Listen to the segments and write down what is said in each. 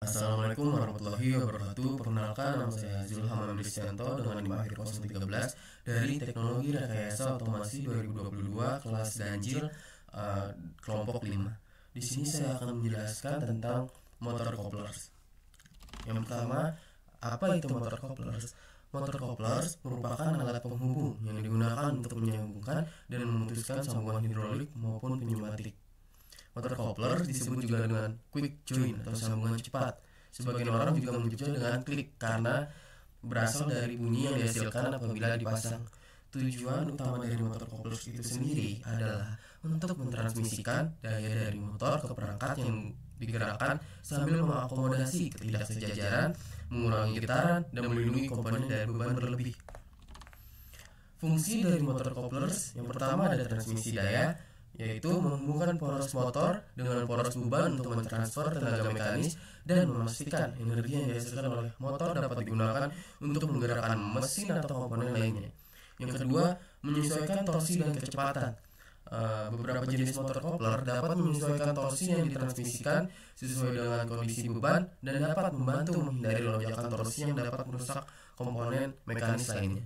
Assalamualaikum warahmatullahi wabarakatuh. Perkenalkan, nama saya Zulham Amristianto dengan NIM akhir 013 dari Teknologi Rekayasa Otomasi 2022 kelas ganjil kelompok 5. Di sini saya akan menjelaskan tentang motor couplers. Yang pertama, apa itu motor couplers? Motor couplers merupakan alat penghubung yang digunakan untuk menyambungkan dan memutuskan sambungan hidrolik maupun pneumatik. Motor coupler disebut juga dengan quick join atau sambungan cepat. Sebagian orang juga menyebutnya dengan klik karena berasal dari bunyi yang dihasilkan apabila dipasang. Tujuan utama dari motor coupler itu sendiri adalah untuk mentransmisikan daya dari motor ke perangkat yang digerakkan sambil mengakomodasi ketidaksejajaran, mengurangi getaran, dan melindungi komponen dari beban berlebih. Fungsi dari motor couplers yang pertama ada transmisi daya, yaitu menghubungkan poros motor dengan poros beban untuk mentransfer tenaga mekanis dan memastikan energi yang dihasilkan oleh motor dapat digunakan untuk menggerakkan mesin atau komponen lainnya. Yang kedua, menyesuaikan torsi dan kecepatan. Beberapa jenis motor coupler dapat menyesuaikan torsi yang ditransmisikan sesuai dengan kondisi beban dan dapat membantu menghindari lonjakan torsi yang dapat merusak komponen mekanis lainnya.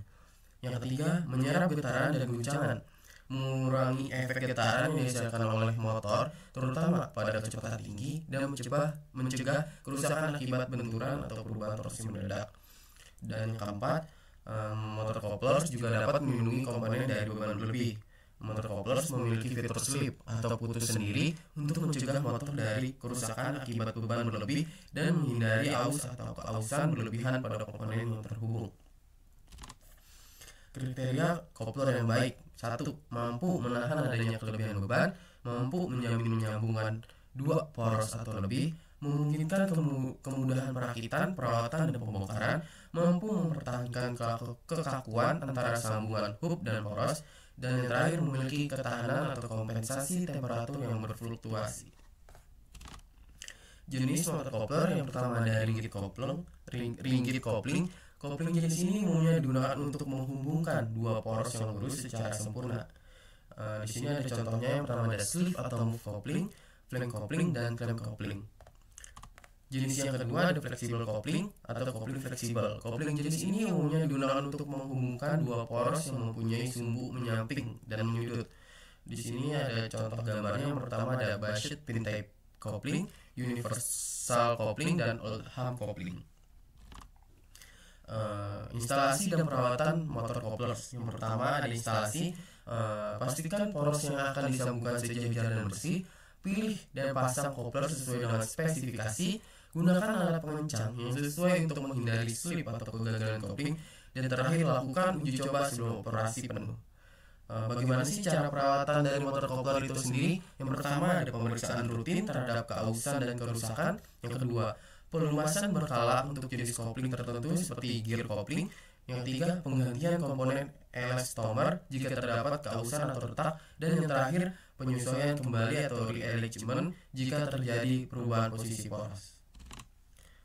Yang ketiga, menyerap getaran dan guncangan, mengurangi efek getaran yang dihasilkan oleh motor terutama pada kecepatan tinggi dan mencegah kerusakan akibat benturan atau perubahan torsi mendadak. Dan yang keempat, motor couplers juga dapat melindungi komponen dari beban berlebih. Motor couplers memiliki fitur slip atau putus sendiri untuk mencegah motor dari kerusakan akibat beban berlebih dan menghindari aus atau keausan berlebihan pada komponen yang terhubung. Kriteria coupler yang baik: 1. Mampu menahan adanya kelebihan beban, mampu menjamin menyambungkan dua poros atau lebih, memungkinkan kemudahan perakitan, perawatan, dan pembongkaran, mampu mempertahankan kekakuan antara sambungan hub dan poros, dan yang terakhir memiliki ketahanan atau kompensasi temperatur yang berfluktuasi. Jenis motor coupler yang pertama ada ringgit coupling. Kopling jenis ini umumnya digunakan untuk menghubungkan dua poros yang lurus secara sempurna. Di sini ada contohnya. Yang pertama ada sleeve atau move coupling, flank coupling, dan clamp coupling. Jenis yang kedua ada flexible coupling atau coupling fleksibel. Kopling jenis ini umumnya digunakan untuk menghubungkan dua poros yang mempunyai sumbu menyamping dan menyudut. Di sini ada contoh gambarnya. Yang pertama ada Bashet pin type coupling, universal coupling, dan Oldham coupling. Instalasi dan perawatan motor couplers. Yang pertama ada instalasi. Pastikan poros yang akan disambungkan sejajar dan bersih. Pilih dan pasang coupler sesuai dengan spesifikasi. Gunakan alat pengencang yang sesuai untuk menghindari slip atau kegagalan coupling. Dan terakhir, lakukan uji coba sebelum operasi penuh. Bagaimana sih cara perawatan dari motor coupler itu sendiri? Yang pertama ada pemeriksaan rutin terhadap keausan dan kerusakan. Yang kedua, pelumasan berkala untuk jenis kopling tertentu seperti gear coupling. Yang ketiga, penggantian komponen elastomer jika terdapat keausan atau retak. Dan yang terakhir, penyesuaian kembali atau realignment jika terjadi perubahan posisi poros.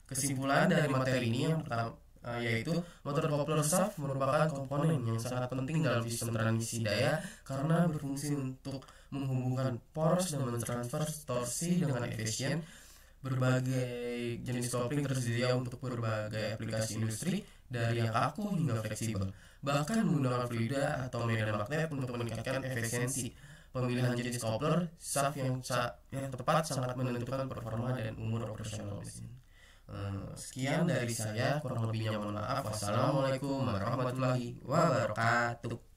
Kesimpulan dari materi ini yang pertama yaitu motor coupler shaft merupakan komponen yang sangat penting dalam sistem transmisi daya karena berfungsi untuk menghubungkan poros dan mentransfer torsi dengan efisien. Berbagai jenis kopling tersedia untuk berbagai aplikasi industri, dari yang kaku hingga fleksibel, bahkan menggunakan fluida atau medan magnet untuk meningkatkan efisiensi. Pemilihan jenis coupler shaft yang tepat sangat menentukan performa dan umur operasional mesin. Sekian dari saya, kurang lebihnya mohon maaf. Wassalamualaikum warahmatullahi wabarakatuh.